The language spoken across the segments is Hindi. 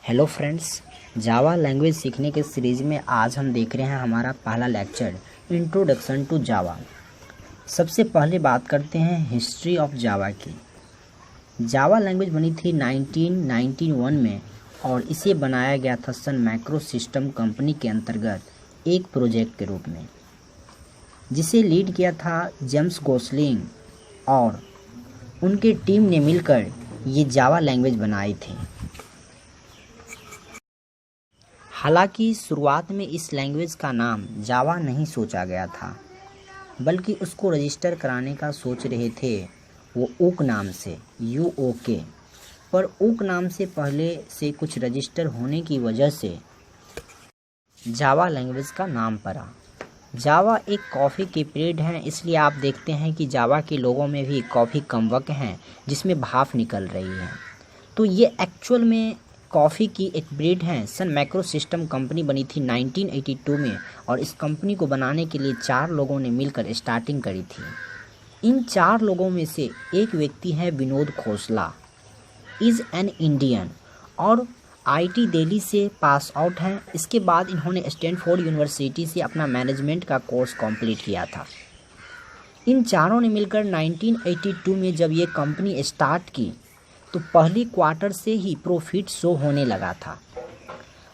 हेलो फ्रेंड्स, जावा लैंग्वेज सीखने के सीरीज़ में आज हम देख रहे हैं हमारा पहला लेक्चर इंट्रोडक्शन टू जावा। सबसे पहले बात करते हैं हिस्ट्री ऑफ जावा की। जावा लैंग्वेज बनी थी 1991 में और इसे बनाया गया था सन मैक्रो सिस्टम कंपनी के अंतर्गत एक प्रोजेक्ट के रूप में, जिसे लीड किया था जेम्स गोसलिंग और उनके टीम ने मिलकर ये जावा लैंग्वेज बनाई थी। हालांकि शुरुआत में इस लैंग्वेज का नाम जावा नहीं सोचा गया था, बल्कि उसको रजिस्टर कराने का सोच रहे थे वो ऊक नाम से, UOK, पर ऊक नाम से पहले से कुछ रजिस्टर होने की वजह से जावा लैंग्वेज का नाम पड़ा। जावा एक कॉफ़ी की ब्रीड है, इसलिए आप देखते हैं कि जावा के लोगों में भी कॉफ़ी कमबक हैं जिसमें भाप निकल रही है। तो ये एक्चुअल में कॉफ़ी की एक ब्रीड है। सन मैक्रो सिस्टम कंपनी बनी थी 1982 में और इस कंपनी को बनाने के लिए 4 लोगों ने मिलकर स्टार्टिंग करी थी। इन 4 लोगों में से एक व्यक्ति है Vinod Khosla, is an Indian और IT दिल्ली से पास आउट हैं। इसके बाद इन्होंने स्टैनफोर्ड यूनिवर्सिटी से अपना मैनेजमेंट का कोर्स कंप्लीट किया था। इन चारों ने मिलकर 1982 में जब ये कंपनी स्टार्ट की तो पहली क्वार्टर से ही प्रॉफिट शो होने लगा था।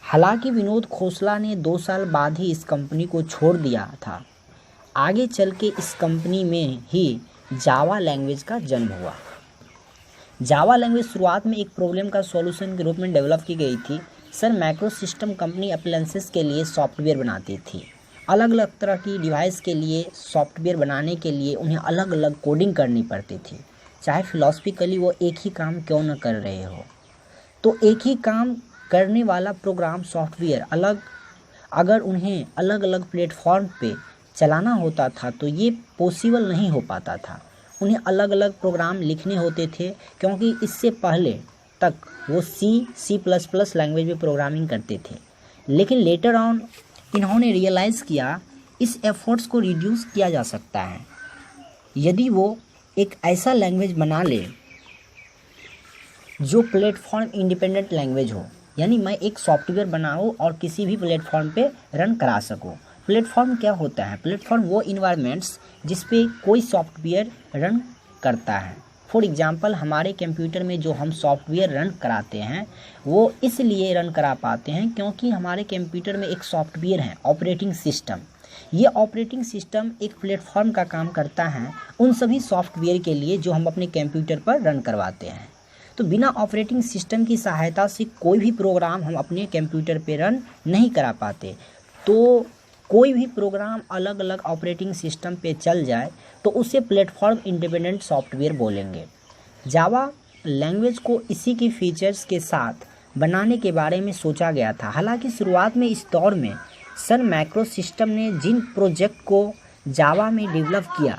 हालांकि विनोद खोसला ने 2 साल बाद ही इस कंपनी को छोड़ दिया था। आगे चल के इस कंपनी में ही जावा लैंग्वेज का जन्म हुआ। जावा लैंग्वेज शुरुआत में एक प्रॉब्लम का सॉल्यूशन के रूप में डेवलप की गई थी। सन मैक्रो सिस्टम कंपनी अप्लायंसेस के लिए सॉफ्टवेयर बनाती थी। अलग अलग तरह की डिवाइस के लिए सॉफ्टवेयर बनाने के लिए उन्हें अलग अलग कोडिंग करनी पड़ती थी, चाहे फिलॉसफिकली वो एक ही काम क्यों न कर रहे हो। तो एक ही काम करने वाला प्रोग्राम सॉफ्टवेयर अगर उन्हें अलग अलग प्लेटफॉर्म पे चलाना होता था तो ये पॉसिबल नहीं हो पाता था। उन्हें अलग अलग प्रोग्राम लिखने होते थे, क्योंकि इससे पहले तक वो C++ लैंग्वेज में प्रोग्रामिंग करते थे। लेकिन लेटर ऑन इन्होंने रियलाइज़ किया इस एफर्ट्स को रिड्यूस किया जा सकता है यदि वो एक ऐसा लैंग्वेज बना ले जो प्लेटफॉर्म इंडिपेंडेंट लैंग्वेज हो, यानी मैं एक सॉफ्टवेयर बनाऊँ और किसी भी प्लेटफॉर्म पे रन करा सकूँ। प्लेटफॉर्म क्या होता है? प्लेटफॉर्म वो इन्वायरमेंट्स जिस पे कोई सॉफ्टवेयर रन करता है। फॉर एग्जांपल, हमारे कंप्यूटर में जो हम सॉफ्टवेयर रन कराते हैं वो इसलिए रन करा पाते हैं क्योंकि हमारे कंप्यूटर में एक सॉफ्टवेयर है, ऑपरेटिंग सिस्टम। ये ऑपरेटिंग सिस्टम एक प्लेटफॉर्म का काम करता है उन सभी सॉफ्टवेयर के लिए जो हम अपने कंप्यूटर पर रन करवाते हैं। तो बिना ऑपरेटिंग सिस्टम की सहायता से कोई भी प्रोग्राम हम अपने कंप्यूटर पे रन नहीं करा पाते। तो कोई भी प्रोग्राम अलग अलग ऑपरेटिंग सिस्टम पे चल जाए तो उसे प्लेटफॉर्म इंडिपेंडेंट सॉफ्टवेयर बोलेंगे। जावा लैंग्वेज को इसी के फीचर्स के साथ बनाने के बारे में सोचा गया था। हालांकि शुरुआत में इस दौर में सन मैक्रो सिस्टम ने जिन प्रोजेक्ट को जावा में डेवलप किया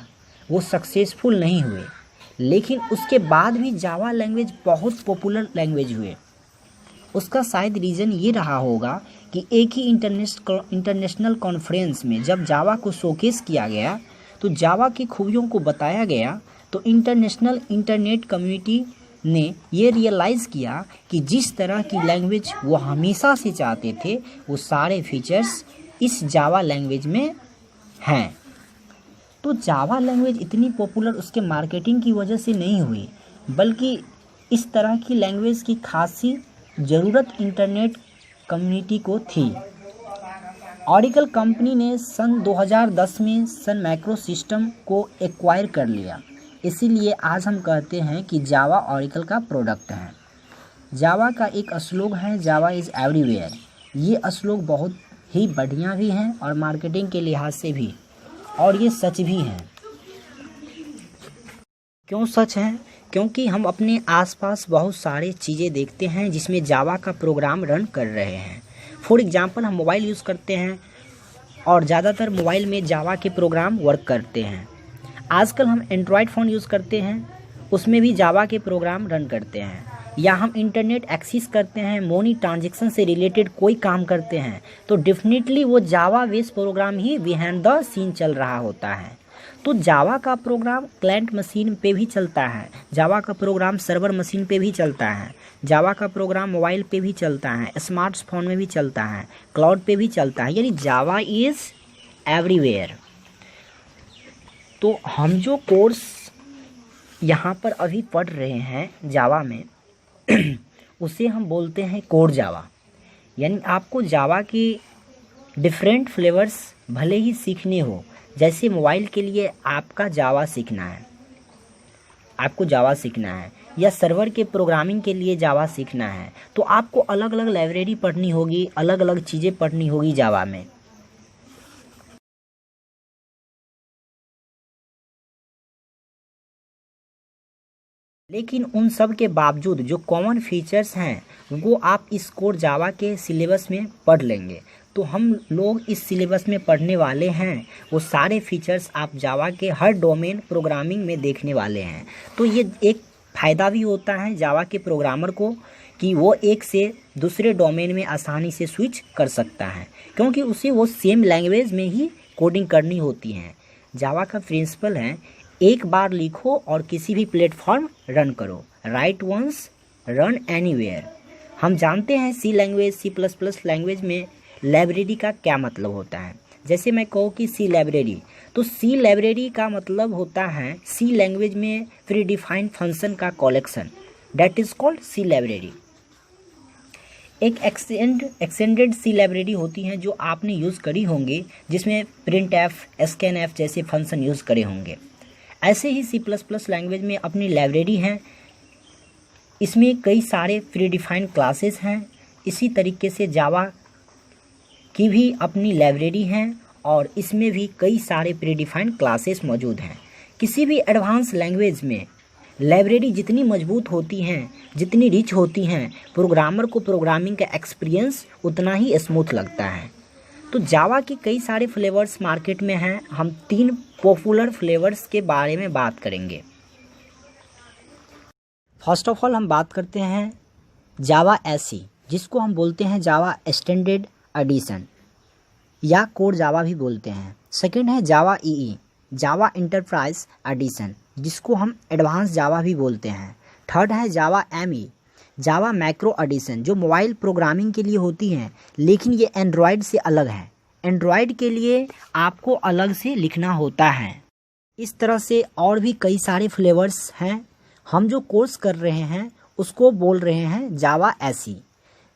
वो सक्सेसफुल नहीं हुए, लेकिन उसके बाद भी जावा लैंग्वेज बहुत पॉपुलर लैंग्वेज हुए। उसका शायद रीज़न ये रहा होगा कि एक ही इंटरनेशनल कॉन्फ्रेंस में जब जावा को शोकेस किया गया तो जावा की खूबियों को बताया गया, तो इंटरनेशनल इंटरनेट कम्युनिटी ने ये रियलाइज़ किया कि जिस तरह की लैंग्वेज वो हमेशा से चाहते थे वो सारे फीचर्स इस जावा लैंग्वेज में हैं। तो जावा लैंग्वेज इतनी पॉपुलर उसके मार्केटिंग की वजह से नहीं हुई, बल्कि इस तरह की लैंग्वेज की खासी ज़रूरत इंटरनेट कम्युनिटी को थी। ऑरेकल कंपनी ने सन 2010 में सन मैक्रो सिस्टम को एक्वायर कर लिया। इसीलिए आज हम कहते हैं कि जावा ऑरेकल का प्रोडक्ट है। जावा का एक श्लोक है, जावा इज़ एवरीवेयर। ये श्लोक बहुत ही बढ़िया भी हैं और मार्केटिंग के लिहाज से भी, और ये सच भी हैं। क्यों सच हैं? क्योंकि हम अपने आसपास बहुत सारे चीज़ें देखते हैं जिसमें जावा का प्रोग्राम रन कर रहे हैं। फॉर एग्जांपल, हम मोबाइल यूज़ करते हैं और ज़्यादातर मोबाइल में जावा के प्रोग्राम वर्क करते हैं। आजकल हम एंड्रॉयड फ़ोन यूज़ करते हैं, उसमें भी जावा के प्रोग्राम रन करते हैं। या हम इंटरनेट एक्सेस करते हैं, मनी ट्रांजैक्शन से रिलेटेड कोई काम करते हैं, तो डेफिनेटली वो जावा बेस्ड प्रोग्राम ही बिहाइंड द सीन चल रहा होता है। तो जावा का प्रोग्राम क्लाइंट मशीन पे भी चलता है, जावा का प्रोग्राम सर्वर मशीन पे भी चलता है, जावा का प्रोग्राम मोबाइल पे भी चलता है, स्मार्टफोन में भी चलता है, क्लाउड पे भी चलता है, यानी जावा इज़ एवरीवेयर। तो हम जो कोर्स यहाँ पर अभी पढ़ रहे हैं जावा में उसे हम बोलते हैं कोर जावा। यानी आपको जावा की डिफरेंट फ्लेवर्स भले ही सीखने हो, जैसे मोबाइल के लिए आपका जावा सीखना है, आपको जावा सीखना है, या सर्वर के प्रोग्रामिंग के लिए जावा सीखना है, तो आपको अलग अलग लाइब्रेरी पढ़नी होगी, अलग अलग चीज़ें पढ़नी होगी जावा में। लेकिन उन सब के बावजूद जो कॉमन फीचर्स हैं वो आप इस कोर जावा के सिलेबस में पढ़ लेंगे। तो हम लोग इस सिलेबस में पढ़ने वाले हैं वो सारे फीचर्स आप जावा के हर डोमेन प्रोग्रामिंग में देखने वाले हैं। तो ये एक फ़ायदा भी होता है जावा के प्रोग्रामर को कि वो एक से दूसरे डोमेन में आसानी से स्विच कर सकता है, क्योंकि उसे वो सेम लैंग्वेज में ही कोडिंग करनी होती है। जावा का प्रिंसिपल है एक बार लिखो और किसी भी प्लेटफॉर्म रन करो, राइट वंस रन एनीवेयर। हम जानते हैं C language, C plus plus language में लाइब्रेरी का क्या मतलब होता है। जैसे मैं कहूँ कि सी लाइब्रेरी, तो सी लाइब्रेरी का मतलब होता है सी लैंग्वेज में प्री डिफाइंड फंक्शन का collection, that is called C library. एक एक्सटेंडेड सी लाइब्रेरी होती हैं जो आपने यूज़ करी होंगी, जिसमें प्रिंट एफ, स्कैन एफ जैसे फंक्शन यूज़ करे होंगे। ऐसे ही सी प्लस प्लस लैंग्वेज में अपनी लाइब्रेरी हैं, इसमें कई सारे प्री डिफाइंड क्लासेस हैं। इसी तरीके से जावा की भी अपनी लाइब्रेरी हैं और इसमें भी कई सारे प्री डिफाइंड क्लासेस मौजूद हैं। किसी भी एडवांस लैंग्वेज में लाइब्रेरी जितनी मजबूत होती हैं, जितनी रिच होती हैं, प्रोग्रामर को प्रोग्रामिंग का एक्सपीरियंस उतना ही स्मूथ लगता है। तो जावा के कई सारे फ्लेवर्स मार्केट में हैं। हम 3 पॉपुलर फ्लेवर्स के बारे में बात करेंगे। फर्स्ट ऑफ ऑल हम बात करते हैं जावा एसी, जिसको हम बोलते हैं जावा एक्सटेंडेड एडिशन या कोर जावा भी बोलते हैं। सेकंड है जावा ईई, जावा इंटरप्राइज एडिशन, जिसको हम एडवांस जावा भी बोलते हैं। थर्ड है जावा एमई, जावा मैक्रो एडिशन, जो मोबाइल प्रोग्रामिंग के लिए होती हैं, लेकिन ये एंड्रॉयड से अलग है। एंड्रॉयड के लिए आपको अलग से लिखना होता है। इस तरह से और भी कई सारे फ्लेवर्स हैं। हम जो कोर्स कर रहे हैं उसको बोल रहे हैं जावा एसी।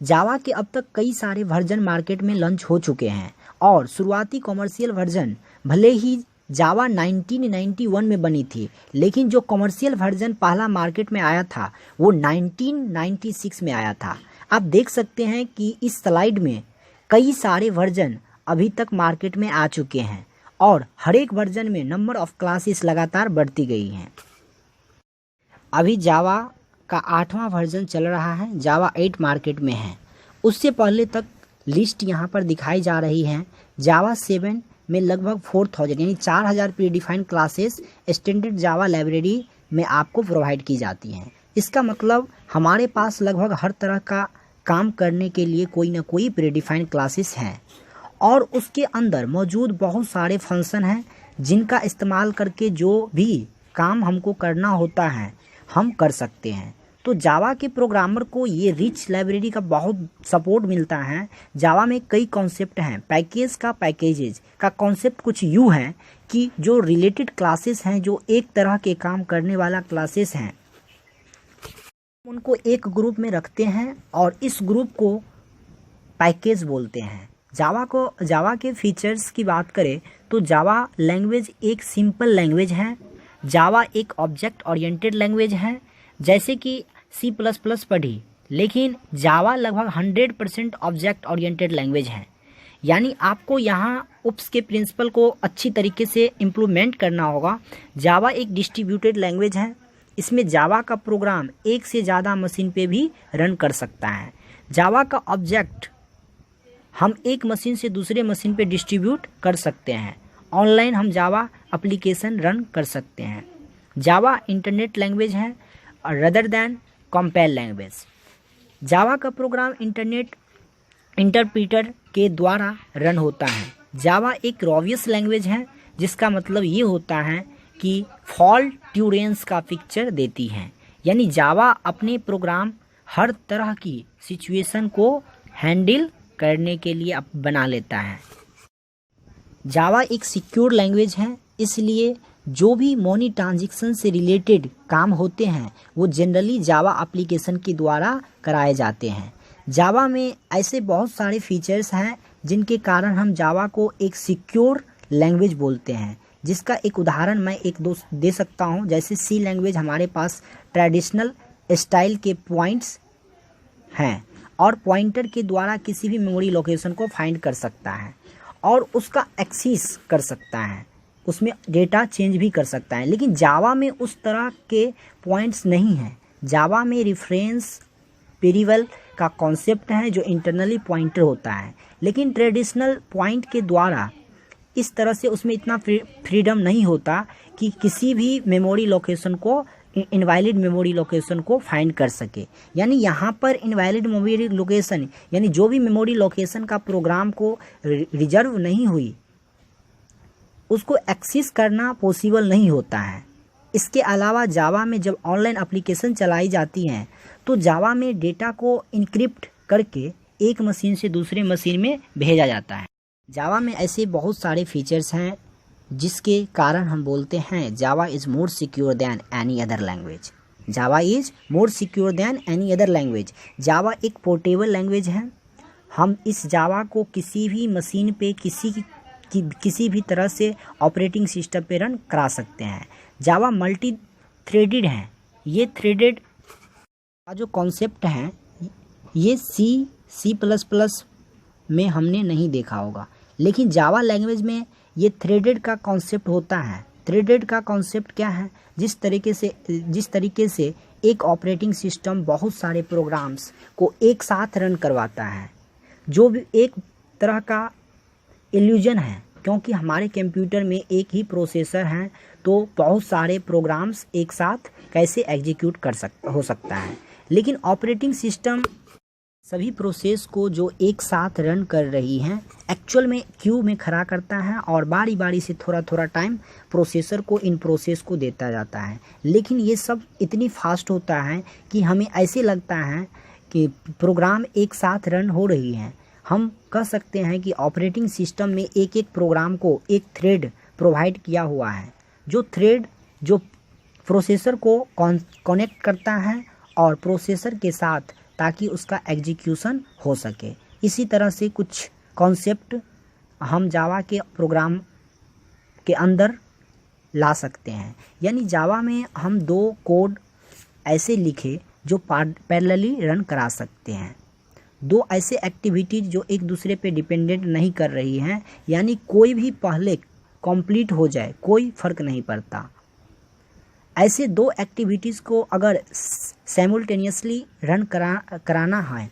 जावा के अब तक कई सारे वर्जन मार्केट में लॉन्च हो चुके हैं और शुरुआती कॉमर्शियल वर्जन भले ही जावा 1991 में बनी थी, लेकिन जो कॉमर्शियल वर्जन पहला मार्केट में आया था वो 1996 में आया था। आप देख सकते हैं कि इस स्लाइड में कई सारे वर्जन अभी तक मार्केट में आ चुके हैं और हर एक वर्जन में नंबर ऑफ क्लासेस लगातार बढ़ती गई हैं। अभी जावा का 8वां वर्जन चल रहा है, जावा 8 मार्केट में है। उससे पहले तक लिस्ट यहाँ पर दिखाई जा रही है। जावा 7 में लगभग 4000 यानी 4000 प्री डिफाइंड क्लासेस स्टैंडर्ड जावा लाइब्रेरी में आपको प्रोवाइड की जाती हैं। इसका मतलब हमारे पास लगभग हर तरह का काम करने के लिए कोई ना कोई प्री डिफाइंड क्लासेस हैं और उसके अंदर मौजूद बहुत सारे फंक्शन हैं जिनका इस्तेमाल करके जो भी काम हमको करना होता है हम कर सकते हैं। तो जावा के प्रोग्रामर को ये रिच लाइब्रेरी का बहुत सपोर्ट मिलता है। जावा में कई कॉन्सेप्ट हैं। पैकेजेस का कॉन्सेप्ट कुछ यूँ है कि जो रिलेटेड क्लासेस हैं, जो एक तरह के काम करने वाला क्लासेस हैं, उनको एक ग्रुप में रखते हैं और इस ग्रुप को पैकेज बोलते हैं। जावा के फीचर्स की बात करें तो जावा लैंग्वेज एक सिंपल लैंग्वेज है। जावा एक ऑब्जेक्ट ओरिएंटेड लैंग्वेज है, जैसे कि सी प्लस प्लस पढ़ी, लेकिन जावा लगभग 100% ऑब्जेक्ट ओरिएंटेड लैंग्वेज है। यानी आपको यहाँ उप्स के प्रिंसिपल को अच्छी तरीके से इम्प्लीमेंट करना होगा। जावा एक डिस्ट्रीब्यूटेड लैंग्वेज है। इसमें जावा का प्रोग्राम एक से ज़्यादा मशीन पे भी रन कर सकता है। जावा का ऑब्जेक्ट हम एक मशीन से दूसरे मशीन पे डिस्ट्रीब्यूट कर सकते हैं। ऑनलाइन हम जावा एप्लीकेशन रन कर सकते हैं। जावा इंटरनेट लैंग्वेज है रदर दैन कंपाइल लैंग्वेज। जावा का प्रोग्राम इंटरनेट इंटरप्रीटर के द्वारा रन होता है। जावा एक रोबियस लैंग्वेज है जिसका मतलब ये होता है कि फॉल्ट टॉलरेंस का पिक्चर देती है। यानी जावा अपने प्रोग्राम हर तरह की सिचुएशन को हैंडल करने के लिए बना लेता है। जावा एक सिक्योर लैंग्वेज है, इसलिए जो भी मनी ट्रांजैक्शन से रिलेटेड काम होते हैं वो जनरली जावा एप्लीकेशन के द्वारा कराए जाते हैं। जावा में ऐसे बहुत सारे फीचर्स हैं जिनके कारण हम जावा को एक सिक्योर लैंग्वेज बोलते हैं, जिसका एक उदाहरण मैं एक दो दे सकता हूं। जैसे सी लैंग्वेज हमारे पास ट्रेडिशनल स्टाइल के पॉइंट्स हैं और पॉइंटर के द्वारा किसी भी मेमोरी लोकेशन को फाइंड कर सकता है और उसका एक्सेस कर सकता है, उसमें डेटा चेंज भी कर सकता है। लेकिन जावा में उस तरह के पॉइंट्स नहीं हैं। जावा में रेफरेंस वेरिएबल का कॉन्सेप्ट है जो इंटरनली पॉइंटर होता है, लेकिन ट्रेडिशनल पॉइंट के द्वारा इस तरह से उसमें इतना फ्रीडम नहीं होता कि किसी भी मेमोरी लोकेशन को, इनवैलिड मेमोरी लोकेशन को फाइंड कर सके। यानी यहाँ पर इनवैलिड मेमोरी लोकेशन यानी जो भी मेमोरी लोकेशन का प्रोग्राम को रिजर्व नहीं हुई उसको एक्सेस करना पॉसिबल नहीं होता है। इसके अलावा जावा में जब ऑनलाइन एप्लीकेशन चलाई जाती हैं तो जावा में डेटा को इनक्रिप्ट करके एक मशीन से दूसरे मशीन में भेजा जाता है। जावा में ऐसे बहुत सारे फीचर्स हैं जिसके कारण हम बोलते हैं Java is more secure than any other language. Java is more secure than any other language. Java एक पोर्टेबल लैंग्वेज है। हम इस जावा को किसी भी मशीन पे किसी भी तरह से ऑपरेटिंग सिस्टम पे रन करा सकते हैं। जावा मल्टी थ्रेडेड है। ये थ्रेडेड का जो कॉन्सेप्ट है ये C++ में हमने नहीं देखा होगा, लेकिन जावा लैंग्वेज में ये थ्रेडेड का कॉन्सेप्ट होता है। थ्रेडेड का कॉन्सेप्ट क्या है? जिस तरीके से एक ऑपरेटिंग सिस्टम बहुत सारे प्रोग्राम्स को एक साथ रन करवाता है, जो भी एक तरह का इल्यूजन है, क्योंकि हमारे कंप्यूटर में एक ही प्रोसेसर है तो बहुत सारे प्रोग्राम्स एक साथ कैसे एग्जीक्यूट हो सकता है। लेकिन ऑपरेटिंग सिस्टम सभी प्रोसेस को जो एक साथ रन कर रही हैं एक्चुअल में क्यू में खड़ा करता है और बारी बारी से थोड़ा थोड़ा टाइम प्रोसेसर को इन प्रोसेस को देता जाता है। लेकिन ये सब इतनी फास्ट होता है कि हमें ऐसे लगता है कि प्रोग्राम एक साथ रन हो रही हैं। हम कह सकते हैं कि ऑपरेटिंग सिस्टम में एक एक प्रोग्राम को एक थ्रेड प्रोवाइड किया हुआ है, जो थ्रेड जो प्रोसेसर को कनेक्ट करता है और प्रोसेसर के साथ, ताकि उसका एग्जीक्यूशन हो सके। इसी तरह से कुछ कॉन्सेप्ट हम जावा के प्रोग्राम के अंदर ला सकते हैं। यानी जावा में हम दो कोड ऐसे लिखे जो पैरेलली रन करा सकते हैं, दो ऐसे एक्टिविटीज जो एक दूसरे पे डिपेंडेंट नहीं कर रही हैं, यानी कोई भी पहले कंप्लीट हो जाए कोई फ़र्क नहीं पड़ता। ऐसे दो एक्टिविटीज़ को अगर साइमल्टेनियसली रन कराना है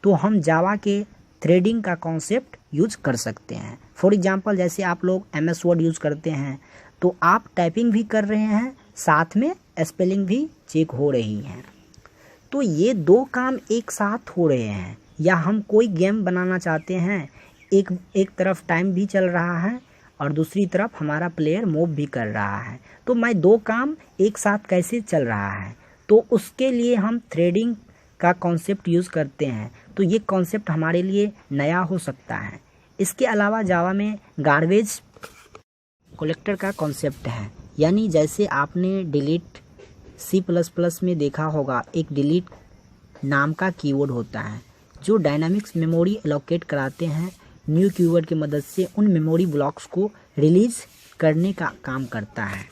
तो हम जावा के थ्रेडिंग का कॉन्सेप्ट यूज कर सकते हैं। फॉर एग्जांपल, जैसे आप लोग MS वर्ड यूज़ करते हैं तो आप टाइपिंग भी कर रहे हैं, साथ में स्पेलिंग भी चेक हो रही है। तो ये दो काम एक साथ हो रहे हैं। या हम कोई गेम बनाना चाहते हैं, एक तरफ टाइम भी चल रहा है और दूसरी तरफ हमारा प्लेयर मूव भी कर रहा है, तो मैं दो काम एक साथ कैसे चल रहा है, तो उसके लिए हम थ्रेडिंग का कॉन्सेप्ट यूज़ करते हैं। तो ये कॉन्सेप्ट हमारे लिए नया हो सकता है। इसके अलावा जावा में गार्बेज कलेक्टर का कॉन्सेप्ट है। यानी जैसे आपने डिलीट C++ में देखा होगा, एक डिलीट नाम का कीवर्ड होता है जो डायनामिक्स मेमोरी एलोकेट कराते हैं। न्यू कीवर्ड की मदद से उन मेमोरी ब्लॉक्स को रिलीज करने का काम करता है।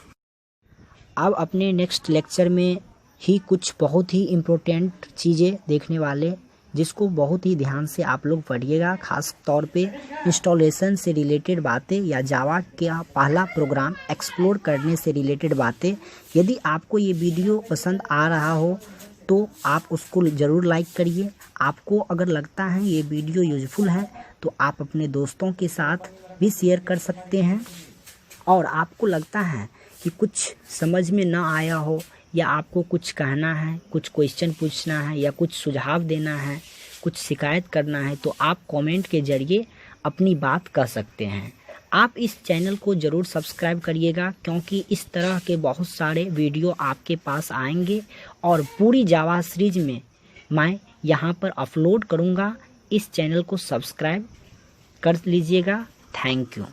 अब अपने नेक्स्ट लेक्चर में ही कुछ बहुत ही इम्पोर्टेंट चीज़ें देखने वाले, जिसको बहुत ही ध्यान से आप लोग पढ़िएगा। खास तौर पे इंस्टॉलेशन से रिलेटेड बातें या जावा का पहला प्रोग्राम एक्सप्लोर करने से रिलेटेड बातें। यदि आपको ये वीडियो पसंद आ रहा हो तो आप उसको ज़रूर लाइक करिए। आपको अगर लगता है ये वीडियो यूजफुल है तो आप अपने दोस्तों के साथ भी शेयर कर सकते हैं। और आपको लगता है कि कुछ समझ में ना आया हो या आपको कुछ कहना है, कुछ क्वेश्चन पूछना है या कुछ सुझाव देना है, कुछ शिकायत करना है, तो आप कमेंट के ज़रिए अपनी बात कह सकते हैं। आप इस चैनल को ज़रूर सब्सक्राइब करिएगा, क्योंकि इस तरह के बहुत सारे वीडियो आपके पास आएंगे और पूरी जावा सीरीज में मैं यहाँ पर अपलोड करूँगा। इस चैनल को सब्सक्राइब कर लीजिएगा। Thank you.